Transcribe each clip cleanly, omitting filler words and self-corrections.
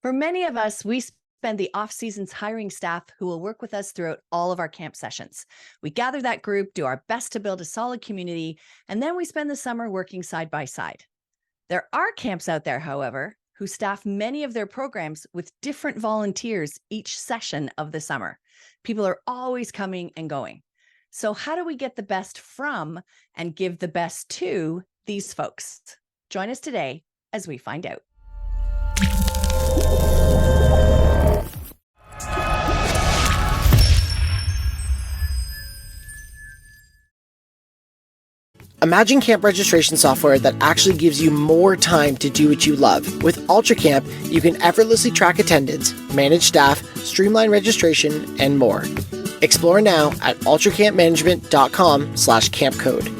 For many of us, we spend the off seasons hiring staff who will work with us throughout all of our camp sessions. We gather that group, do our best to build a solid community, and then we spend the summer working side by side. There are camps out there, however, who staff many of their programs with different volunteers each session of the summer. People are always coming and going. So, how do we get the best from and give the best to these folks? Join us today as we find out. Imagine camp registration software that actually gives you more time to do what you love. With UltraCamp, you can effortlessly track attendance, manage staff, streamline registration, and more. Explore now at ultracampmanagement.com/campcode.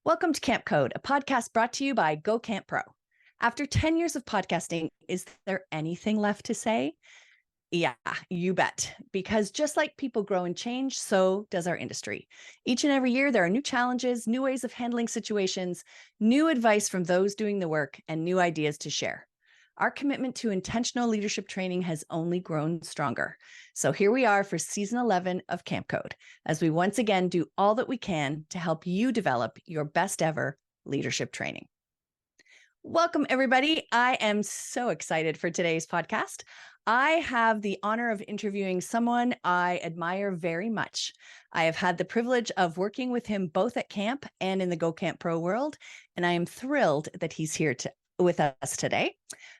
Welcome to Camp Code, a podcast brought to you by Go Camp Pro. After 10 years of podcasting, is there anything left to say? Yeah, you bet. Because just like people grow and change, so does our industry. Each and every year, there are new challenges, new ways of handling situations, new advice from those doing the work, and new ideas to share. Our commitment to intentional leadership training has only grown stronger. So here we are for season 11 of Camp Code, as we once again do all that we can to help you develop your best ever leadership training. Welcome, everybody. I am so excited for today's podcast. I have the honor of interviewing someone I admire very much. I have had the privilege of working with him both at camp and in the Go Camp Pro world, and I am thrilled that he's here with us today.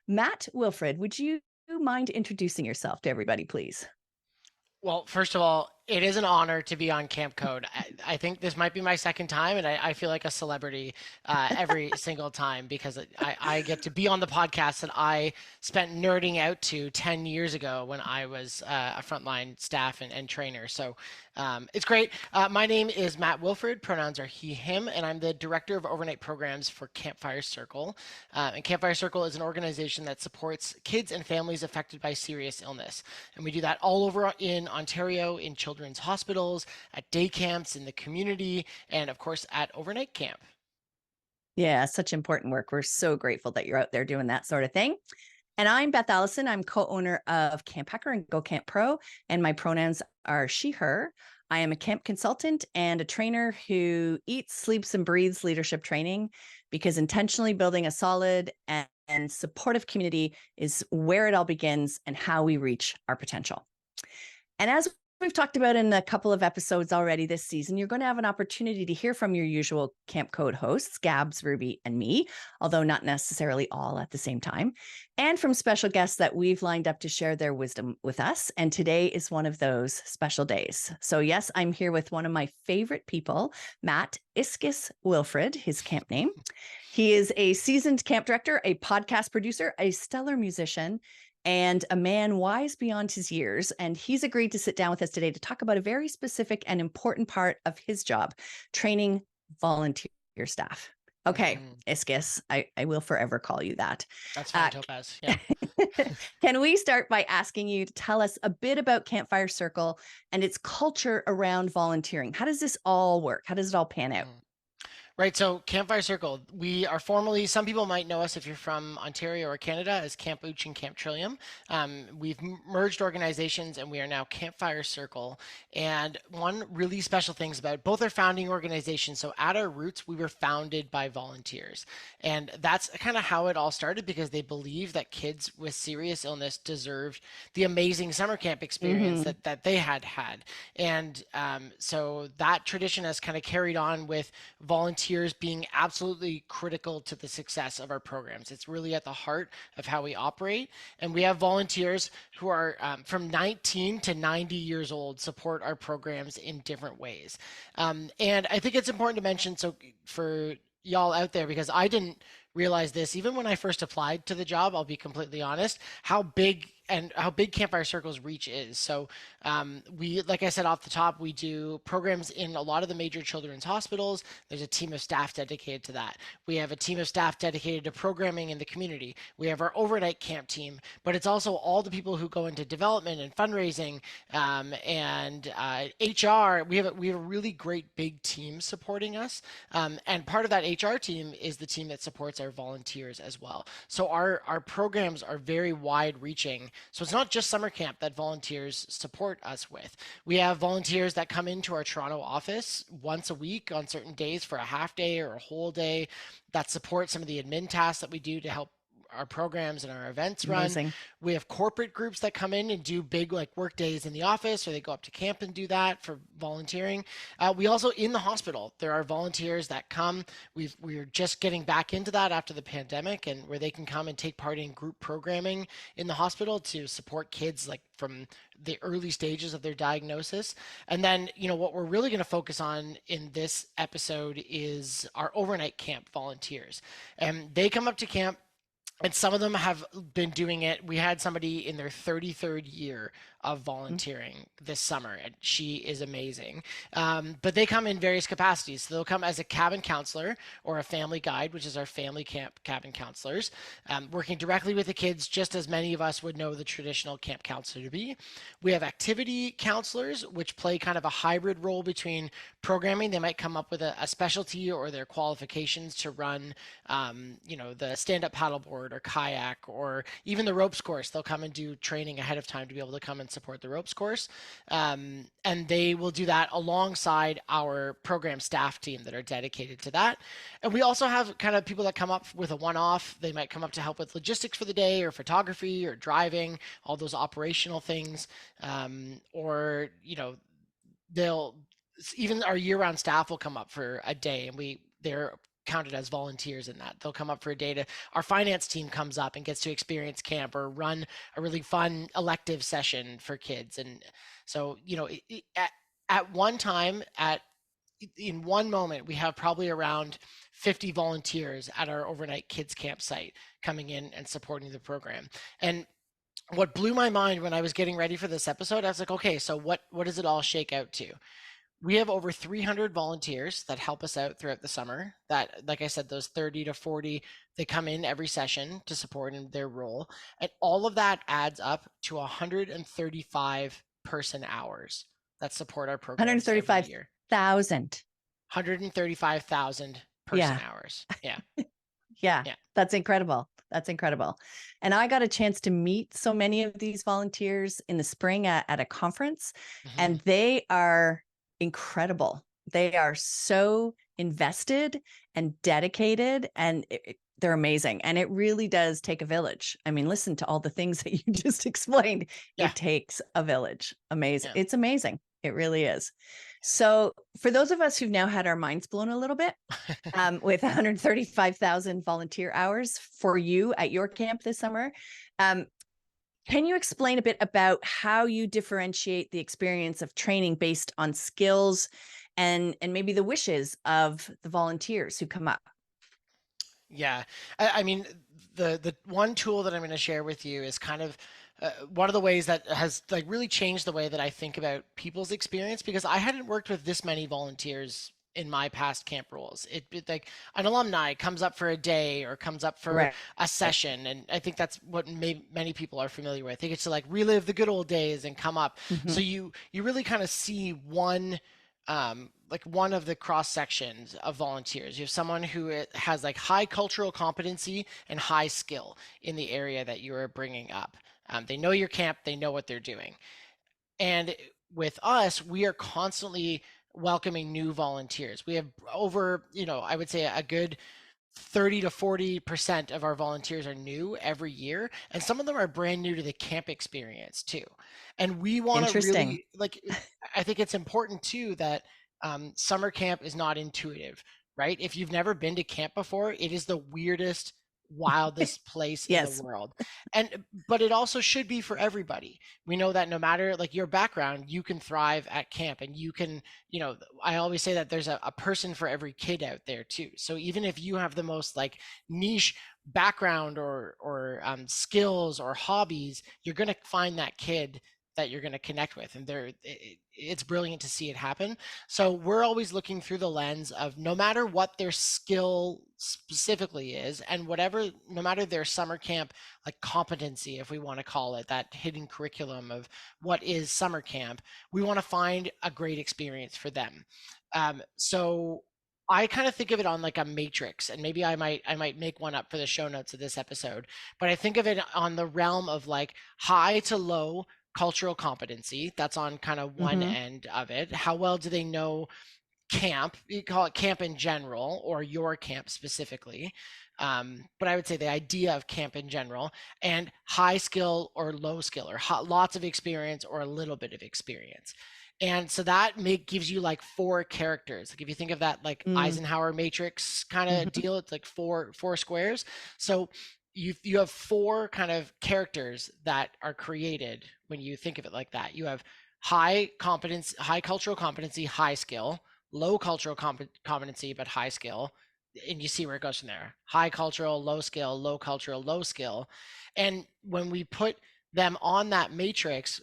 Matt Wilfrid, would you mind introducing yourself to everybody, please? Well, first of all, it is an honor to be on Camp Code. I think this might be my second time, and I feel like a celebrity every single time because I get to be on the podcast that I spent nerding out to 10 years ago when I was a frontline staff and trainer. So it's great. My name is Matt Wilfrid. Pronouns are he, him, and I'm the director of overnight programs for Campfire Circle. And Campfire Circle is an organization that supports kids and families affected by serious illness. And we do that all over in Ontario, in children's hospitals, at day camps, in the community, and of course at overnight camp. Yeah, such important work. We're so grateful that you're out there doing that sort of thing. And I'm Beth Allison. I'm co-owner of Camp Hacker and Go Camp Pro, and my pronouns are she, her. I am a camp consultant and a trainer who eats, sleeps, and breathes leadership training because intentionally building a solid and supportive community is where it all begins and how we reach our potential. And as we've talked about in a couple of episodes already this season, you're going to have an opportunity to hear from your usual Camp Code hosts, Gabs, Ruby, and me, although not necessarily all at the same time, and from special guests that we've lined up to share their wisdom with us. And today is one of those special days. So yes, I'm here with one of my favorite people, Matt Wilfrid, his camp name. He is a seasoned camp director, a podcast producer, a stellar musician, and a man wise beyond his years. And he's agreed to sit down with us today to talk about a very specific and important part of his job, training volunteer staff. Okay, Iskis, I will forever call you that. That's fine, Topaz. Yeah. Can we start by asking you to tell us a bit about Campfire Circle and its culture around volunteering? How does this all work? How does it all pan out? Right, so Campfire Circle, we are formally, some people might know us if you're from Ontario or Canada as Camp Ooch and Camp Trillium. We've merged organizations and we are now Campfire Circle. And one really special thing is about both our founding organizations. So at our roots, we were founded by volunteers. And that's kind of how it all started because they believed that kids with serious illness deserved the amazing summer camp experience that they had had. And so that tradition has kind of carried on with volunteers being absolutely critical to the success of our programs. It's really at the heart of how we operate. And we have volunteers who are from 19 to 90 years old support our programs in different ways. And I think it's important to mention, so for y'all out there, because I didn't realize this even when I first applied to the job, I'll be completely honest, how big and how big Campfire Circle's reach is. So we, like I said off the top, we do programs in a lot of the major children's hospitals. There's a team of staff dedicated to that. We have a team of staff dedicated to programming in the community. We have our overnight camp team, but it's also all the people who go into development and fundraising, and HR. We have a really great big team supporting us, and part of that HR team is the team that supports our volunteers as well. So our programs are very wide reaching. So it's not just summer camp that volunteers support us with. We have volunteers that come into our Toronto office once a week on certain days for a half day or a whole day that support some of the admin tasks that we do to help our programs and our events run. Amazing. We have corporate groups that come in and do big like work days in the office, or they go up to camp and do that for volunteering. We also, in the hospital, there are volunteers that come. We're just getting back into that after the pandemic, and where they can come and take part in group programming in the hospital to support kids like from the early stages of their diagnosis. And then, what we're really going to focus on in this episode is our overnight camp volunteers. And they come up to camp, and some of them have been doing it. We had somebody in their 33rd year of volunteering this summer, and she is amazing. But they come in various capacities. So they'll come as a cabin counselor or a family guide, which is our family camp cabin counselors, working directly with the kids, just as many of us would know the traditional camp counselor to be. We have activity counselors, which play kind of a hybrid role between programming. They might come up with a specialty or their qualifications to run, the stand-up paddleboard or kayak, or even the ropes course. They'll come and do training ahead of time to be able to come and support the ropes course. And they will do that alongside our program staff team that are dedicated to that. And we also have kind of people that come up with a one-off. They might come up to help with logistics for the day, or photography, or driving, all those operational things. Or, they'll, even our year-round staff will come up for a day, and they're counted as volunteers in that. They'll come up for a day to, our finance team comes up and gets to experience camp or run a really fun elective session for kids. And so, at one time, in one moment, we have probably around 50 volunteers at our overnight kids campsite coming in and supporting the program. And what blew my mind when I was getting ready for this episode, I was like, okay, so what does it all shake out to? We have over 300 volunteers that help us out throughout the summer. That, like I said, those 30 to 40, they come in every session to support in their role. And all of that adds up to 135 person hours that support our program every year. 135,000. 135,000 person hours. Yeah. Yeah. That's incredible. That's incredible. And I got a chance to meet so many of these volunteers in the spring at a conference, and they are incredible. They are so invested and dedicated, and they're amazing. And it really does take a village. I mean, listen to all the things that you just explained. Yeah. It takes a village. Amazing. Yeah. It's amazing. It really is. So for those of us who've now had our minds blown a little bit with 135,000 volunteer hours for you at your camp this summer, can you explain a bit about how you differentiate the experience of training based on skills and maybe the wishes of the volunteers who come up? Yeah, I mean, the one tool that I'm going to share with you is kind of one of the ways that has like really changed the way that I think about people's experience, because I hadn't worked with this many volunteers in my past camp roles. It like an alumni comes up for a day or comes up for a session, and I think that's what many people are familiar with. They get to like relive the good old days and come up. So you really kind of see one of the cross sections of volunteers. You have someone who has like high cultural competency and high skill in the area that you are bringing up. They know your camp, they know what they're doing. And with us, we are constantly welcoming new volunteers. We have over, I would say a good 30 to 40% of our volunteers are new every year. And some of them are brand new to the camp experience too. And we want to really, I think it's important too that summer camp is not intuitive, right? If you've never been to camp before, it is the weirdest, wildest place in the world. But it also should be for everybody. We know that no matter like your background, you can thrive at camp, and you can, I always say that there's a person for every kid out there too. So even if you have the most like niche background or skills or hobbies, you're going to find that kid that you're going to connect with, and it's brilliant to see it happen. So we're always looking through the lens of, no matter what their skill specifically is, and whatever, no matter their summer camp like competency, if we want to call it, that hidden curriculum of what is summer camp, we want to find a great experience for them. So I kind of think of it on like a matrix, and maybe I might make one up for the show notes of this episode, but I think of it on the realm of like high to low cultural competency. That's on kind of one Mm-hmm. end of it. How well do they know camp? You call it camp in general, or your camp specifically. But I would say the idea of camp in general, and high skill or low skill, or lots of experience or a little bit of experience. And so that gives you like four characters. Like if you think of that like Mm-hmm. Eisenhower matrix kind of deal, it's like four squares. So you have four kind of characters that are created when you think of it like that. You have high competence, high cultural competency, high skill, low cultural competency but high skill, and you see where it goes from there. High cultural, low skill, low cultural, low skill. And when we put them on that matrix,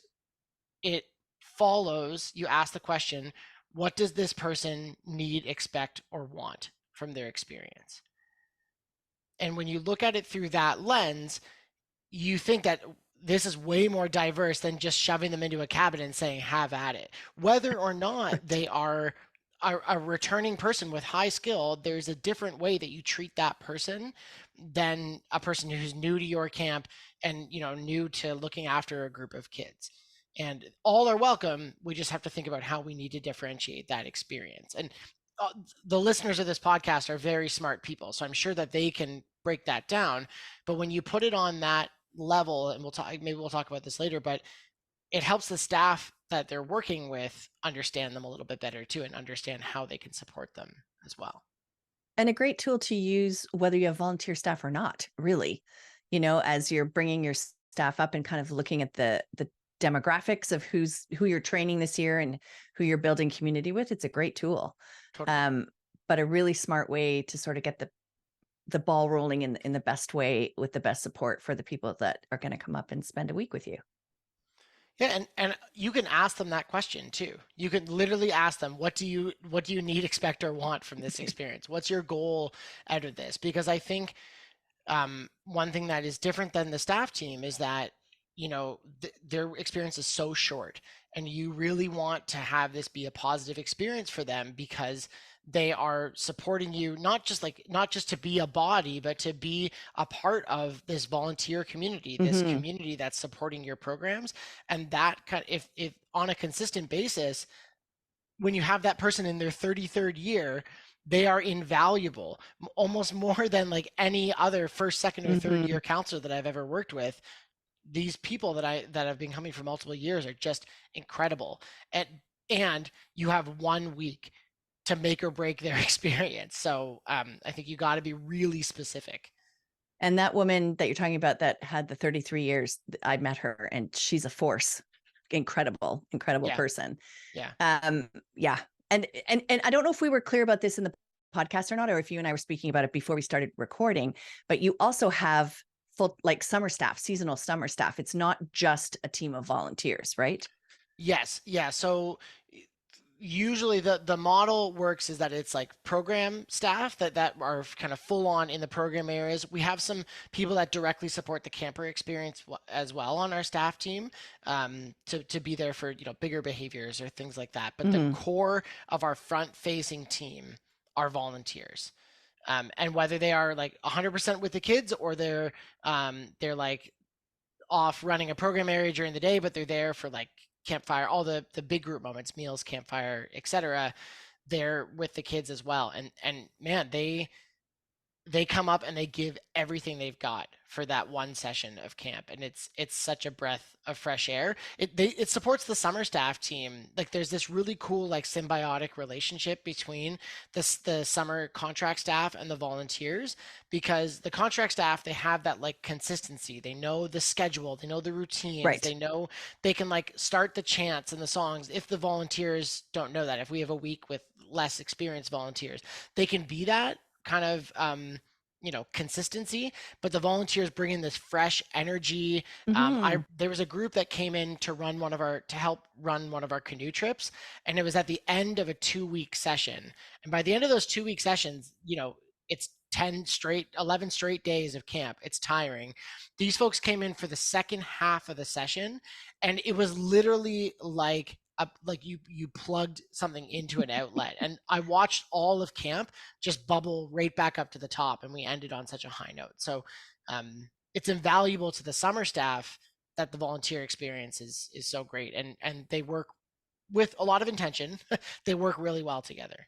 it follows, you ask the question, what does this person need, expect, or want from their experience? And when you look at it through that lens, you think that this is way more diverse than just shoving them into a cabinet and saying, have at it. Whether or not Right. they are a returning person with high skill, there's a different way that you treat that person than a person who's new to your camp and, new to looking after a group of kids. And all are welcome. We just have to think about how we need to differentiate that experience. And the listeners of this podcast are very smart people, so I'm sure that they can break that down. But when you put it on that level, and maybe we'll talk about this later, but it helps the staff that they're working with understand them a little bit better too, and understand how they can support them as well. And a great tool to use whether you have volunteer staff or not, really, as you're bringing your staff up and kind of looking at the demographics of who you're training this year and who you're building community with. It's a great tool. Totally. But a really smart way to sort of get the ball rolling in the best way with the best support for the people that are going to come up and spend a week with you. Yeah, and you can ask them that question too. You can literally ask them, what do you need, expect, or want from this experience? What's your goal out of this? Because I think one thing that is different than the staff team is that their experience is so short, and you really want to have this be a positive experience for them, because they are supporting you, not just to be a body, but to be a part of this volunteer community, this Mm-hmm. community that's supporting your programs. And that kind of, if on a consistent basis, when you have that person in their 33rd year, they are invaluable, almost more than like any other first, second, or third Mm-hmm. year counselor that I've ever worked with. These people that have been coming for multiple years are just incredible. And you have 1 week to make or break their experience. So I think you got to be really specific. And that woman that you're talking about that had the 33 years, I met her, and she's a force. Incredible Yeah, person. yeah. Yeah. And I don't know if we were clear about this in the podcast or not, or if you and I were speaking about it before we started recording, but you also have full, like, summer staff, seasonal summer staff. It's not just a team of volunteers, right? Yes, yeah. So usually the model works is that it's like program staff that are kind of full on in the program areas. We have some people that directly support the camper experience as well on our staff team, to be there for bigger behaviors or things like that. But the Mm-hmm. core of our front facing team are volunteers. And whether they are like 100% with the kids, or they're like off running a program area during the day, but they're there for like campfire, all the big group moments, meals, campfire, etc. They're with the kids as well, and man, they come up and they give everything they've got for that one session of camp, and it's such a breath of fresh air. It supports the summer staff team. Like there's this really cool like symbiotic relationship between the summer contract staff and the volunteers, because the contract staff, they have that like consistency. They know the schedule, they know the routines, Right. they know they can like start the chants and the songs. If the volunteers don't know that, if we have a week with less experienced volunteers, they can be that kind of consistency, but the volunteers bring in this fresh energy. Hmm. There was a group that came in to help run one of our canoe trips, and it was at the end of a 2 week session. And by the end of those 2 week sessions, it's 11 straight days of camp. It's tiring. These folks came in for the second half of the session, and it was literally like you plugged something into an outlet. And I watched all of camp just bubble right back up to the top, and we ended on such a high note. So it's invaluable to the summer staff that the volunteer experience is so great, and they work with a lot of intention. They work really well together.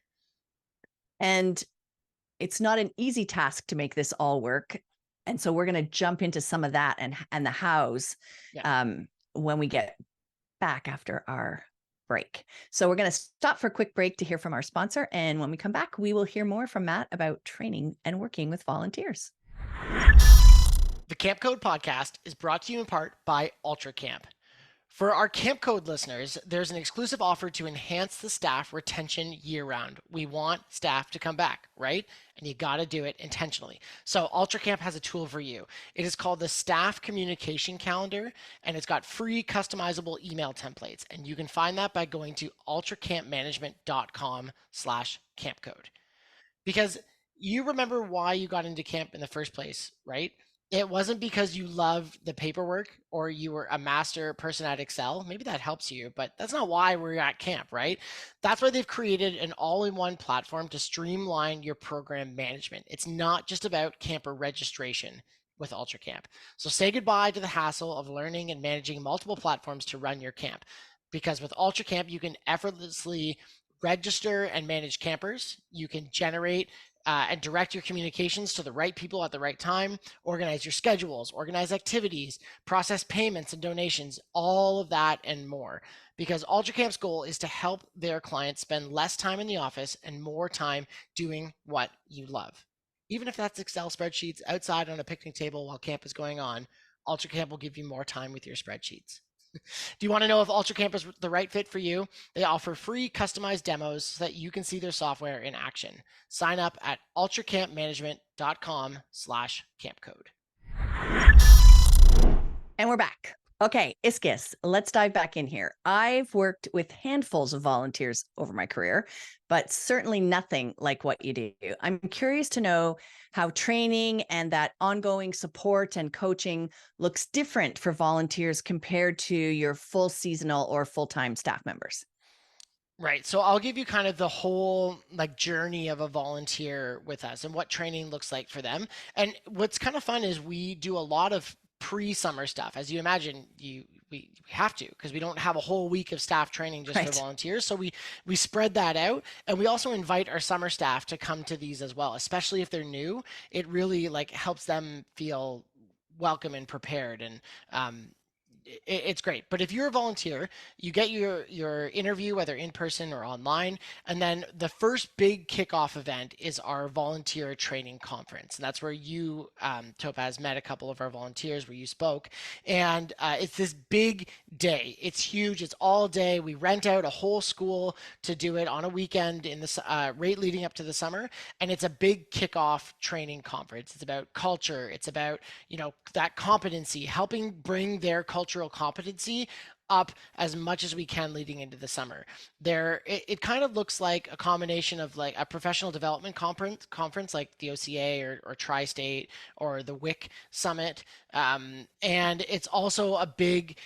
And it's not an easy task to make this all work. And so we're going to jump into some of that and the hows Yeah. when we get back after our break. So we're going to stop for a quick break to hear from our sponsor. And when we come back, we will hear more from Matt about training and working with volunteers. The Camp Code podcast is brought to you in part by Ultra Camp. For our Camp Code listeners, there's an exclusive offer to enhance the staff retention year-round. We want staff to come back, right? And you got to do it intentionally. So Ultra Camp has a tool for you. It is called the Staff Communication Calendar, and it's got free customizable email templates. And you can find that by going to ultracampmanagement.com/campcode. Because you remember why you got into camp in the first place, right? It wasn't because you loved the paperwork or you were a master person at Excel. Maybe that helps you, but that's not why we're at camp, right? That's why they've created an all-in-one platform to streamline your program management. It's not just about camper registration with Ultra Camp. So say goodbye to the hassle of learning and managing multiple platforms to run your camp. Because with Ultra Camp, you can effortlessly register and manage campers. You can generate and direct your communications to the right people at the right time, organize your schedules, organize activities, process payments and donations, all of that and more. Because UltraCamp's goal is to help their clients spend less time in the office and more time doing what you love. Even if that's Excel spreadsheets outside on a picnic table while camp is going on, UltraCamp will give you more time with your spreadsheets. Do you want to know if UltraCamp is the right fit for you? They offer free customized demos so that you can see their software in action. Sign up at ultracampmanagement.com/campcode. And we're back. Okay, Iskis, let's dive back in here. I've worked with handfuls of volunteers over my career, but certainly nothing like what you do. I'm curious to know how training and that ongoing support and coaching looks different for volunteers compared to your full seasonal or full-time staff members. Right. So I'll give you kind of the whole journey of a volunteer with us and what training looks like for them. And what's kind of fun is we do a lot of pre-summer stuff. As you imagine, we have to, because we don't have a whole week of staff training just for volunteers. So we spread that out, and we also invite our summer staff to come to these as well, especially if they're new. It really helps them feel welcome and prepared, and it's great. But if you're a volunteer, you get your interview, whether in person or online, and then the first big kickoff event is our volunteer training conference, and that's where you, Topaz, met a couple of our volunteers where you spoke, and it's this big day. It's huge. It's all day. We rent out a whole school to do it on a weekend in the right leading up to the summer, and it's a big kickoff training conference. It's about culture. It's about that competency, helping bring their cultural competency up as much as we can leading into the summer. It kind of looks like a combination of a professional development conference like the OCA or Tri-State or the WIC Summit, and it's also a big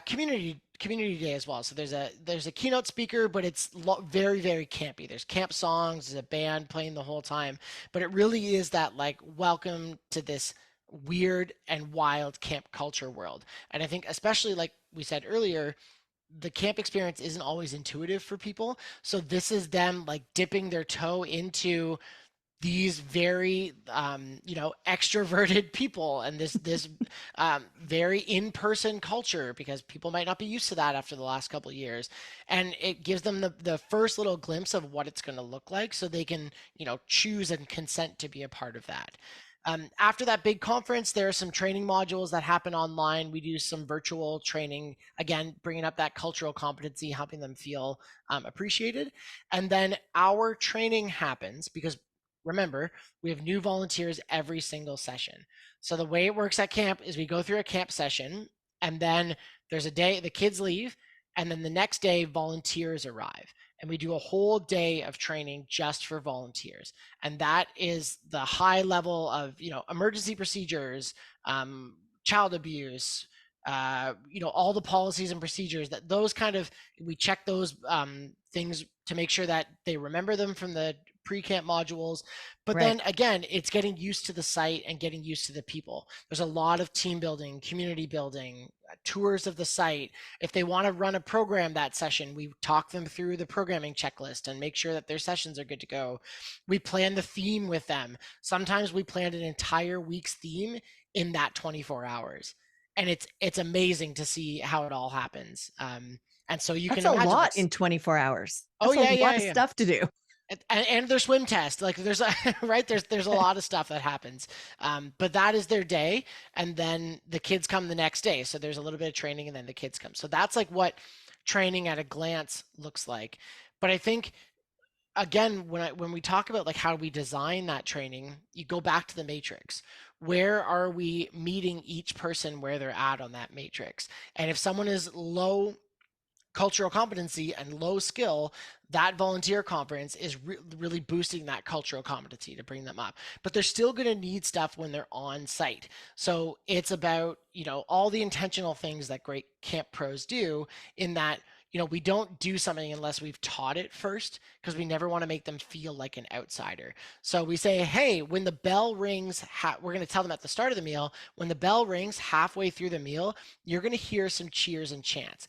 community day as well. So there's a keynote speaker, but it's very, very campy. There's camp songs, there's a band playing the whole time, but it really is that welcome to this weird and wild camp culture world. And I think, especially like we said earlier, the camp experience isn't always intuitive for people. So this is them dipping their toe into these very extroverted people and this very in-person culture, because people might not be used to that after the last couple of years, and it gives them the first little glimpse of what it's going to look like, so they can choose and consent to be a part of that. After that big conference, there are some training modules that happen online. We do some virtual training, again, bringing up that cultural competency, helping them feel appreciated. And then our training happens because remember, we have new volunteers every single session. So the way it works at camp is we go through a camp session, and then there's a day the kids leave, and then the next day volunteers arrive. And we do a whole day of training just for volunteers. And that is the high level of, emergency procedures, child abuse, all the policies and procedures, that those kind of, we check those things to make sure that they remember them from the pre-camp modules. But then again, it's getting used to the site and getting used to the people. There's a lot of team building, community building, tours of the site. If they want to run a program that session, we talk them through the programming checklist and make sure that their sessions are good to go. We plan the theme with them. Sometimes we planned an entire week's theme in that 24 hours. And it's amazing to see how it all happens. And so you That's can a imagine lot in 24 hours. That's a lot of stuff to do. And their swim test, like there's there's a lot of stuff that happens, but that is their day, and then the kids come the next day, so there's a little bit of training, and then the kids come. So that's like what training at a glance looks like. But I think, again, when we talk about like how we design that training, you go back to the matrix. Where are we meeting each person where they're at on that matrix? And if someone is low cultural competency and low skill, that volunteer conference is really boosting that cultural competency to bring them up. But they're still going to need stuff when they're on site. So it's about, all the intentional things that great camp pros do, in that, we don't do something unless we've taught it first, because we never want to make them feel like an outsider. So we say, hey, when the bell rings, we're going to tell them at the start of the meal, when the bell rings halfway through the meal, you're going to hear some cheers and chants.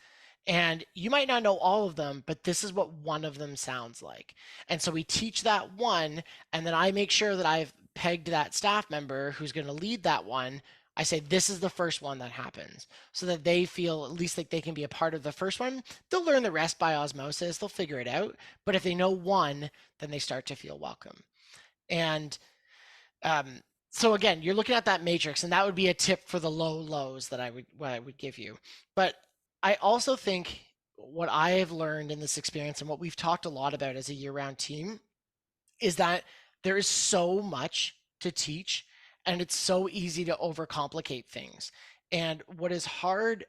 And you might not know all of them, but this is what one of them sounds like. And so we teach that one, and then I make sure that I've pegged that staff member who's going to lead that one. I say, this is the first one that happens, so that they feel at least like they can be a part of the first one. They'll learn the rest by osmosis. They'll figure it out. But if they know one, then they start to feel welcome. And so again, you're looking at that matrix, and that would be a tip for the low lows that I would give you. But I also think what I have learned in this experience, and what we've talked a lot about as a year-round team, is that there is so much to teach, and it's so easy to overcomplicate things. And what is hard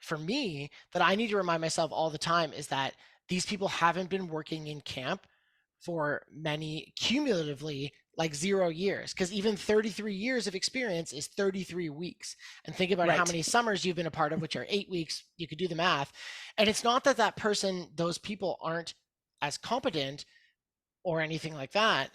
for me, that I need to remind myself all the time, is that these people haven't been working in camp for many, cumulatively, like 0 years, because even 33 years of experience is 33 weeks. And think about how many summers you've been a part of, which are 8 weeks. You could do the math. And it's not that those people aren't as competent or anything like that,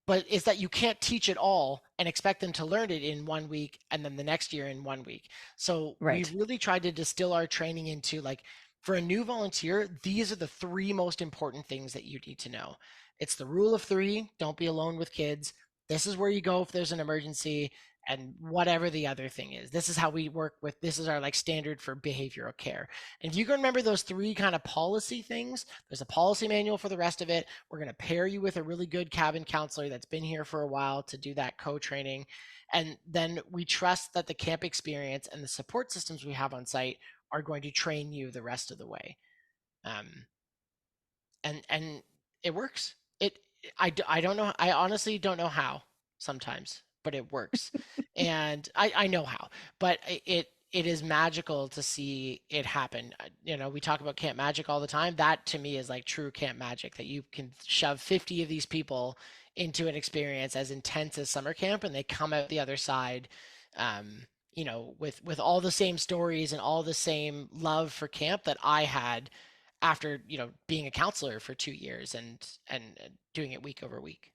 but it's that you can't teach it all and expect them to learn it in 1 week and then the next year in 1 week. So we've really tried to distill our training into, like, for a new volunteer, these are the 3 most important things that you need to know. It's the rule of 3, don't be alone with kids. This is where you go if there's an emergency, and whatever the other thing is. This is how we work with, this is our like standard for behavioral care. And if you can remember those 3 kind of policy things, there's a policy manual for the rest of it. We're going to pair you with a really good cabin counselor that's been here for a while to do that co-training. And then we trust that the camp experience and the support systems we have on site are going to train you the rest of the way. And it works. I don't know. I honestly don't know how sometimes, but it works. And I know how, but it is magical to see it happen. We talk about camp magic all the time. That to me is like true camp magic, that you can shove 50 of these people into an experience as intense as summer camp, and they come out the other side, with all the same stories and all the same love for camp that I had after, being a counselor for 2 years and doing it week over week.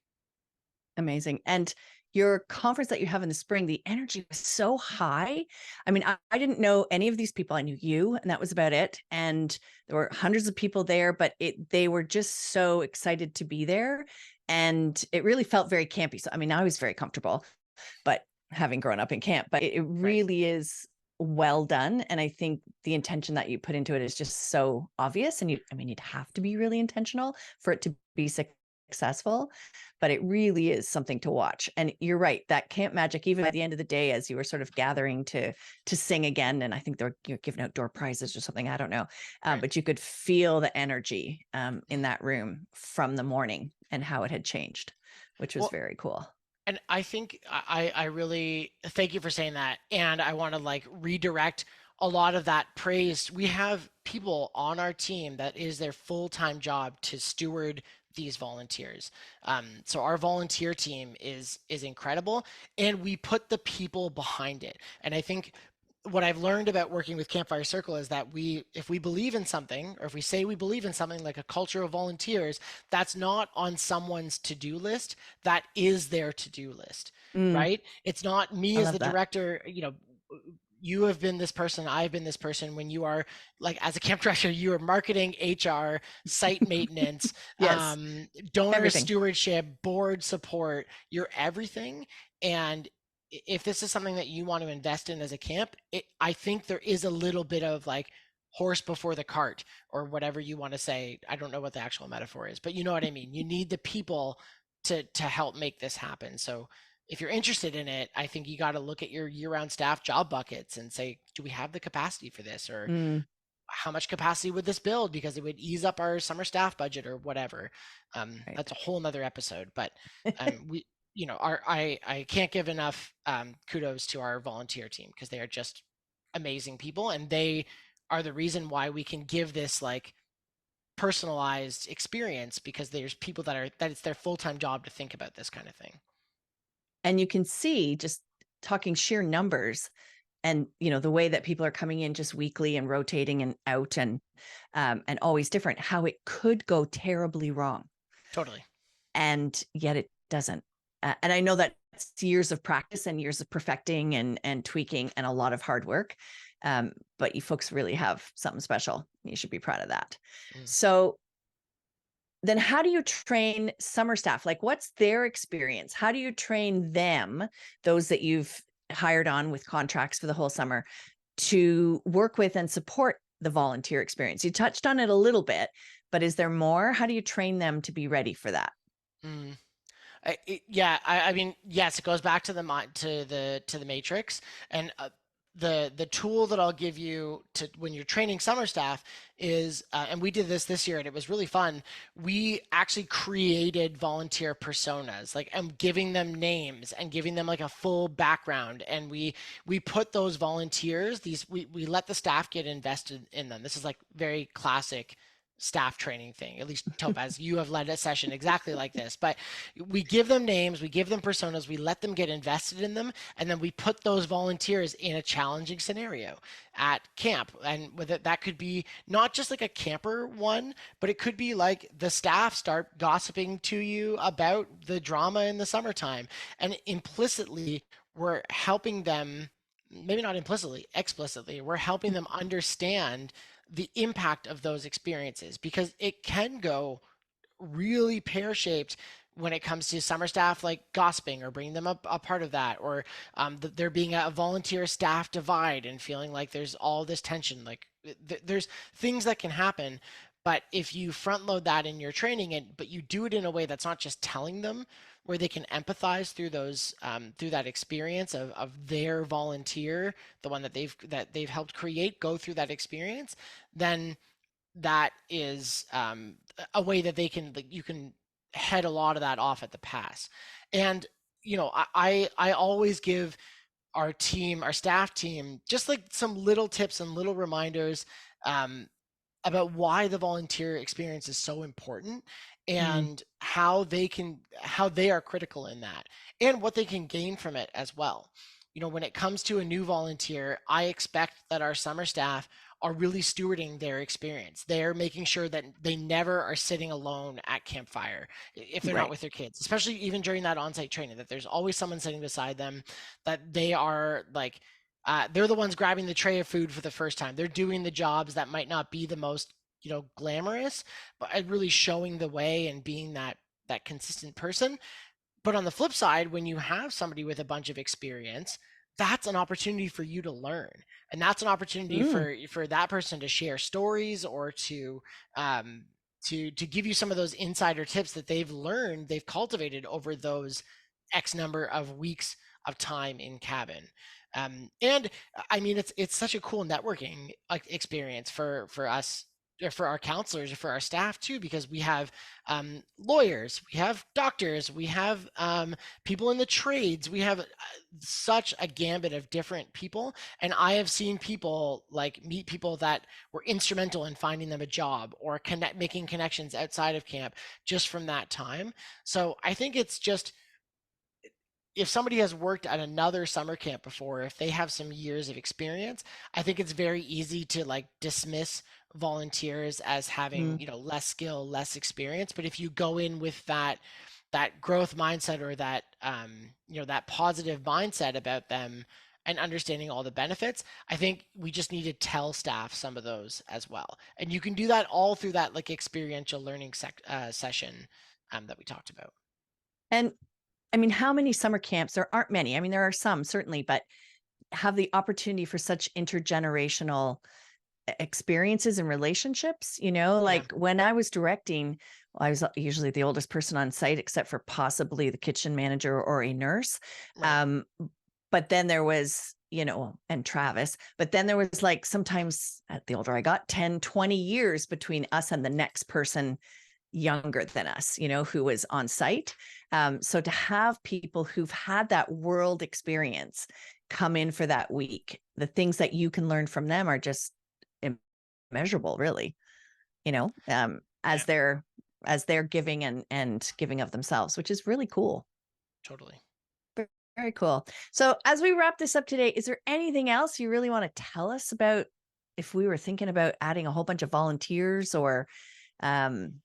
Amazing. And your conference that you have in the spring, the energy was so high. I mean, I didn't know any of these people. I knew you, and that was about it. And there were hundreds of people there, but they were just so excited to be there. And it really felt very campy. So, I mean, I was very comfortable, but having grown up in camp, but it really is well done. And I think the intention that you put into it is just so obvious. And you'd have to be really intentional for it to be successful, but it really is something to watch. And you're right, that camp magic, even at the end of the day, as you were sort of gathering to sing again, and I think you're giving out door prizes or something, I don't know, but you could feel the energy in that room from the morning and how it had changed. which was Well, very cool. and I think I really thank you for saying that. And I want to like redirect a lot of that praise. We have people on our team that is their full-time job to steward these volunteers. So our volunteer team is incredible, and we put the people behind it. And I think what I've learned about working with Campfire Circle is that if we believe in something, or if we say we believe in something like a culture of volunteers, that's not on someone's to-do list. That is their to-do list, Mm, right? It's not me I as the love that. director, you have been this person, I've been this person. When you are like, as a camp director, you are marketing, HR, site maintenance, Yes, donor everything. stewardship, board support, you're everything. And if this is something that you want to invest in as a camp, I think there is a little bit of like horse before the cart, or whatever you want to say. I don't know what the actual metaphor is, but you know what I mean. You need the people to help make this happen. So if you're interested in it, I think you got to look at your year-round staff job buckets and say, do we have the capacity for this? Or Mm, how much capacity would this build? Because it would ease up our summer staff budget or whatever. right. That's a whole nother episode. But we, I can't give enough kudos to our volunteer team, because they are just amazing people, and they are the reason why we can give this like personalized experience, because there's people that it's their full-time job to think about this kind of thing. And you can see, just talking sheer numbers, and the way that people are coming in just weekly and rotating and out, and always different, how it could go terribly wrong, Totally. and yet it doesn't. And I know that it's years of practice and years of perfecting and tweaking and a lot of hard work. But you folks really have something special. You should be proud of that. Mm. So then how do you train summer staff? Like, what's their experience? How do you train them, those that you've hired on with contracts for the whole summer, to work with and support the volunteer experience? You touched on it a little bit, but is there more? How do you train them to be ready for that? Mm. Yeah, I mean, yes, it goes back to the matrix. And the tool that I'll give you to when you're training summer staff is, and we did this year and it was really fun. We actually created volunteer personas, like, and giving them names and giving them like a full background. And we put those volunteers, we let the staff get invested in them. This is like very classic staff training thing. At least Topaz, you have led a session exactly like this. But we give them names, we give them personas, we let them get invested in them, and then we put those volunteers in a challenging scenario at camp. And with it, that could be not just like a camper one, but it could be like the staff start gossiping to you about the drama in the summertime, and implicitly we're helping them, maybe not implicitly, explicitly, we're helping them understand the impact of those experiences, because it can go really pear-shaped when it comes to summer staff like gossiping or bringing them up a part of that, or there being a volunteer staff divide and feeling like there's all this tension. Like there's things that can happen. But if you front load that in your training, but you do it in a way that's not just telling them, where they can empathize through those through that experience of their volunteer, the one that they've helped create, go through that experience, then that is a way that they can, like, you can head a lot of that off at the pass. And I always give our team, our staff team, just like some little tips and little reminders um, about why the volunteer experience is so important, Mm, and how they are critical in that, and what they can gain from it as well. When it comes to a new volunteer, I expect that our summer staff are really stewarding their experience. They're making sure that they never are sitting alone at campfire if they're not right. with their kids, especially even during that on-site training, that there's always someone sitting beside them, that they are like, they're the ones grabbing the tray of food for the first time. They're doing the jobs that might not be the most, glamorous, but really showing the way and being that consistent person. But on the flip side, when you have somebody with a bunch of experience, that's an opportunity for you to learn, and that's an opportunity Mm, for that person to share stories, or um, to give you some of those insider tips that they've learned, they've cultivated over those X number of weeks of time in cabin. And I mean, it's such a cool networking experience for us for our counselors or for our staff too, because we have lawyers, we have doctors, we have people in the trades, we have such a gambit of different people. And I have seen people like meet people that were instrumental in finding them a job or making connections outside of camp just from that time. So I think it's just, if somebody has worked at another summer camp before, if they have some years of experience, I think it's very easy to like dismiss volunteers as having, Mm. less skill, less experience. But if you go in with that growth mindset, or that that positive mindset about them, and understanding all the benefits, I think we just need to tell staff some of those as well. And you can do that all through that like experiential learning session that we talked about. And I mean, how many summer camps? There aren't many. I mean, there are some certainly, but have the opportunity for such intergenerational experiences and relationships, Yeah, like when I was directing, well, I was usually the oldest person on site, except for possibly the kitchen manager or a nurse. right. Um, but then there was, and Travis, but then there was like sometimes the older I got, 10, 20 years between us and the next person younger than us, who was on site. So to have people who've had that world experience come in for that week, the things that you can learn from them are just immeasurable, really, Yeah, as they're giving and giving of themselves, which is really cool. totally. Very cool. So as we wrap this up today, is there anything else you really want to tell us about if we were thinking about adding a whole bunch of volunteers, or um,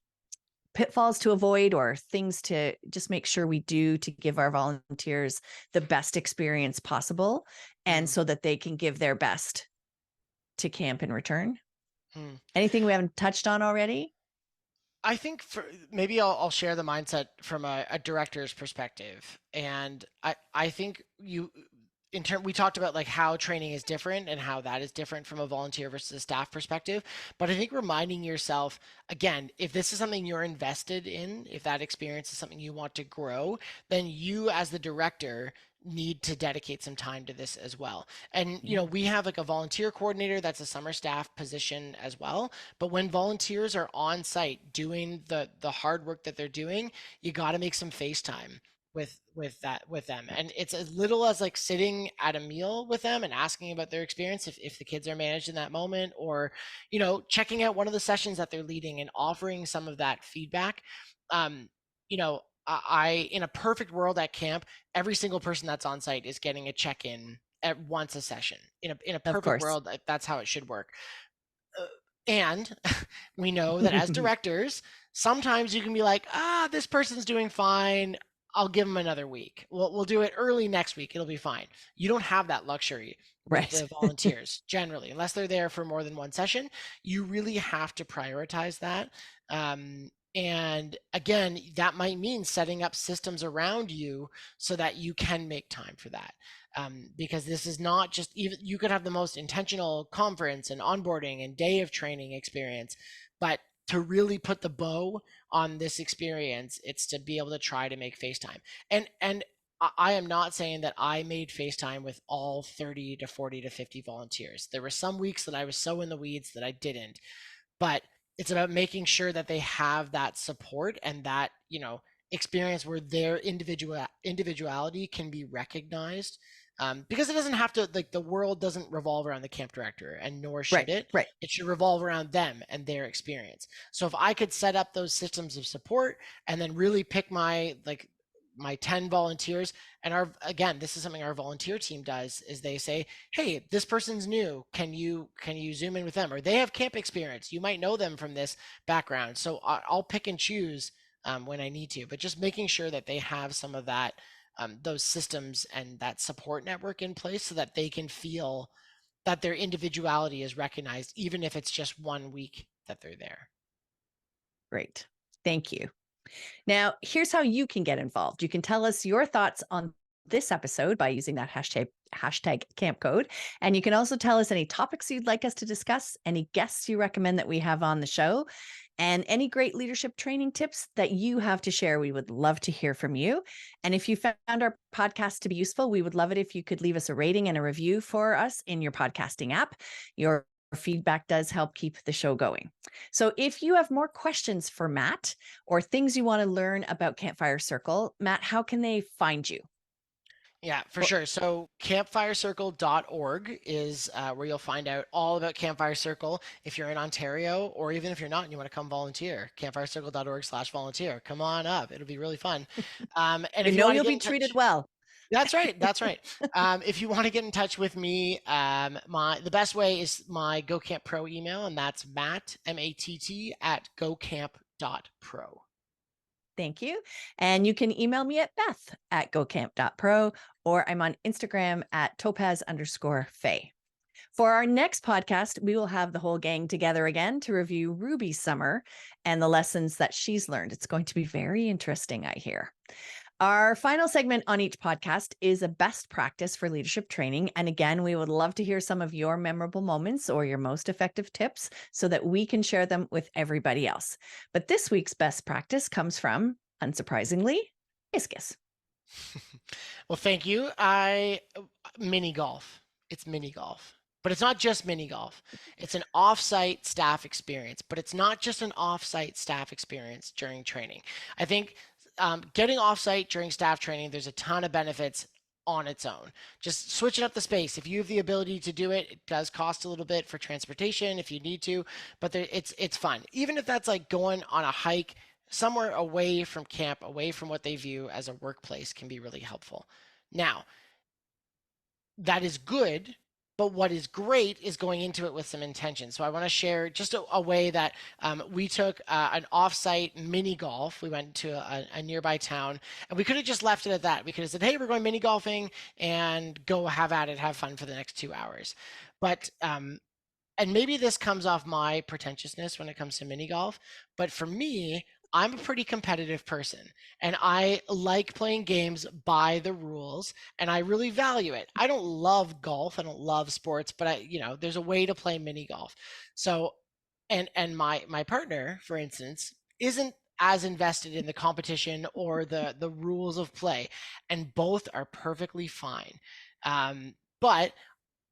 pitfalls to avoid, or things to just make sure we do to give our volunteers the best experience possible, and Mm. so that they can give their best to camp in return? Mm. Anything we haven't touched on already? I think for maybe I'll share the mindset from a director's perspective, and I think we talked about like how training is different and how that is different from a volunteer versus a staff perspective. But I think reminding yourself again, if this is something you're invested in, if that experience is something you want to grow, then you as the director need to dedicate some time to this as well. And we have like a volunteer coordinator that's a summer staff position as well. But when volunteers are on site doing the hard work that they're doing, you got to make some FaceTime with them. And it's as little as like sitting at a meal with them and asking about their experience if the kids are managed in that moment, or checking out one of the sessions that they're leading and offering some of that feedback. You know, I in a perfect world at camp, every single person that's on site is getting a check-in at once a session. In a Of perfect course. world, that's how it should work. And we know that as directors, sometimes you can be like, this person's doing fine. I'll give them another week. We'll do it early next week. It'll be fine. You don't have that luxury with Right. the volunteers generally, unless they're there for more than one session. You really have to prioritize that. And again, that might mean setting up systems around you so that you can make time for that. Because this is not just, even you could have the most intentional conference and onboarding and day of training experience, but to really put the bow on this experience, it's to be able to try to make FaceTime. And I am not saying that I made FaceTime with all 30 to 40 to 50 volunteers. There were some weeks that I was so in the weeds that I didn't, but it's about making sure that they have that support and that, experience where their individuality can be recognized. Because it doesn't have to, like, the world doesn't revolve around the camp director, and nor Right. should it. Right. It should revolve around them and their experience. So if I could set up those systems of support and then really pick my 10 volunteers, and again, this is something our volunteer team does, is they say, hey, this person's new, can you zoom in with them, or they have camp experience, you might know them from this background. So I'll pick and choose when I need to, but just making sure that they have some of that, those systems and that support network in place, so that they can feel that their individuality is recognized, even if it's just 1 week that they're there. Great. Thank you. Now, here's how you can get involved. You can tell us your thoughts on this episode by using that hashtag camp code. And you can also tell us any topics you'd like us to discuss, any guests you recommend that we have on the show, and any great leadership training tips that you have to share. We would love to hear from you. And if you found our podcast to be useful, we would love it if you could leave us a rating and a review for us in your podcasting app. Your feedback does help keep the show going. So if you have more questions for Matt or things you want to learn about Campfire Circle, Matt, how can they find you? Yeah, for Well, sure. So campfirecircle.org is where you'll find out all about Campfire Circle if you're in Ontario, or even if you're not and you want to come volunteer. Campfirecircle.org/volunteer. Come on up. It'll be really fun. And you if you know want to you'll get be in treated touch, well. that's right. That's right. If you want to get in touch with me, the best way is my Go Camp Pro email, and that's Matt MATT at gocamp.pro. Thank you. And you can email me at beth@gocamp.pro, or I'm on Instagram at topaz_faye. For our next podcast, we will have the whole gang together again to review Ruby's summer and the lessons that she's learned. It's going to be very interesting, I hear. Our final segment on each podcast is a best practice for leadership training. And again, we would love to hear some of your memorable moments or your most effective tips so that we can share them with everybody else. But this week's best practice comes from, unsurprisingly, Iskis. Well, thank you. Mini golf. It's mini golf. But it's not just mini golf. It's an offsite staff experience, but it's not just an offsite staff experience during training. I think getting offsite during staff training, there's a ton of benefits on its own. Just switching up the space. If you have the ability to do it, it does cost a little bit for transportation if you need to, but it's fun. Even if that's like going on a hike somewhere away from camp, away from what they view as a workplace, can be really helpful. Now, that is good, but what is great is going into it with some intention. So I want to share just a way that we took an offsite mini golf. We went to a nearby town, and we could have just left it at that. We could have said, hey, we're going mini golfing, and go have at it, have fun for the next 2 hours. But and maybe this comes off my pretentiousness when it comes to mini golf, but for me, I'm a pretty competitive person, and I like playing games by the rules, and I really value it. I don't love golf, I don't love sports, but there's a way to play mini golf. So, and my partner, for instance, isn't as invested in the competition or the rules of play, and both are perfectly fine. But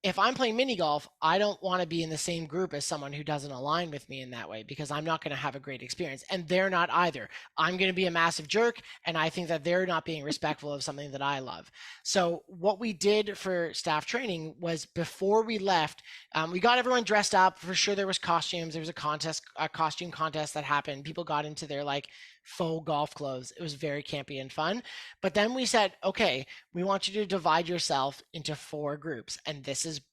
if I'm playing mini golf, I don't want to be in the same group as someone who doesn't align with me in that way, because I'm not going to have a great experience, and they're not either. I'm going to be a massive jerk, and I think that they're not being respectful of something that I love. So what we did for staff training was, before we left, we got everyone dressed up. For sure, there was costumes. There was a costume contest that happened. People got into their faux golf clothes. It was very campy and fun. But then we said, okay, we want you to divide yourself into 4 groups. And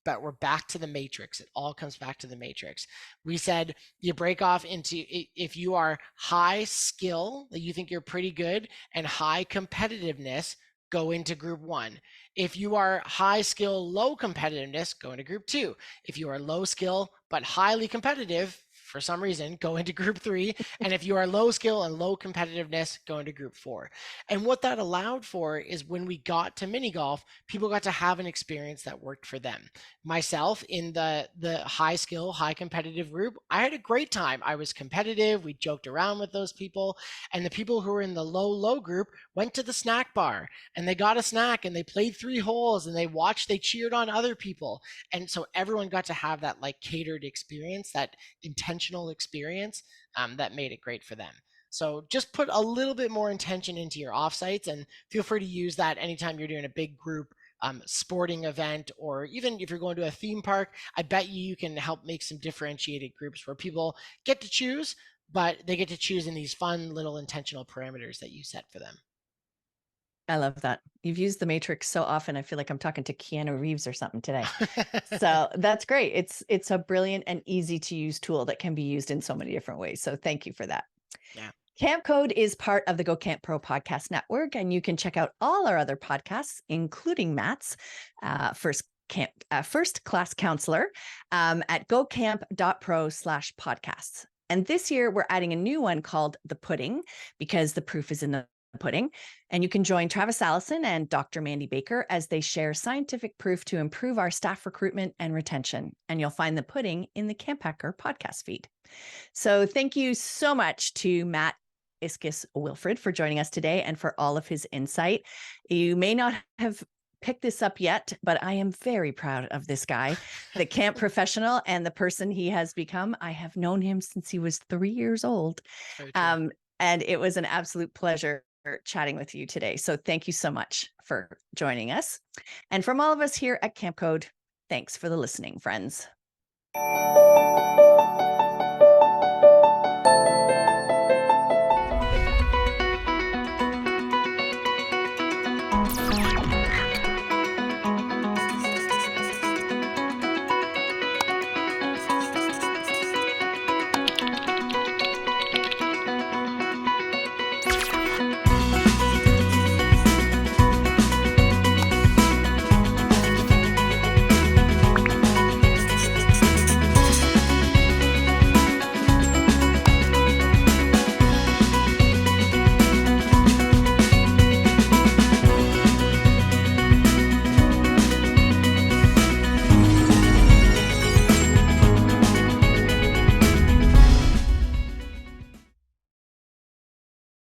but we're back to the matrix. It all comes back to the matrix. We said you break off into, if you are high skill, that you think you're pretty good, and high competitiveness, go into group 1. If you are high skill, low competitiveness, go into group 2. If you are low skill but highly competitive, for some reason, go into group 3. And if you are low skill and low competitiveness, go into group 4. And what that allowed for is, when we got to mini golf, people got to have an experience that worked for them. Myself, in the high skill, high competitive group, I had a great time. I was competitive. We joked around with those people. And the people who were in the low group went to the snack bar, and they got a snack, and they played 3 holes, and they cheered on other people. And so everyone got to have that catered experience, that intentional experience, that made it great for them. So just put a little bit more intention into your offsites, and feel free to use that anytime you're doing a big group sporting event, or even if you're going to a theme park. I bet you can help make some differentiated groups where people get to choose, but they get to choose in these fun little intentional parameters that you set for them. I love that. You've used the matrix so often. I feel like I'm talking to Keanu Reeves or something today. So that's great. It's a brilliant and easy to use tool that can be used in so many different ways. So thank you for that. Yeah. Camp Code is part of the Go Camp Pro podcast network, and you can check out all our other podcasts, including Matt's First Class Counselor, at gocamp.pro/podcasts. And this year we're adding a new one called The Pudding, because the proof is in the pudding. And you can join Travis Allison and Dr. Mandy Baker as they share scientific proof to improve our staff recruitment and retention. And you'll find the pudding in the Camp Hacker podcast feed. So thank you so much to Matt Wilfrid for joining us today and for all of his insight. You may not have picked this up yet, but I am very proud of this guy, the camp professional and the person he has become. I have known him since he was 3 years old. And it was an absolute pleasure chatting with you today. So thank you so much for joining us. And from all of us here at Camp Code, thanks for the listening, friends.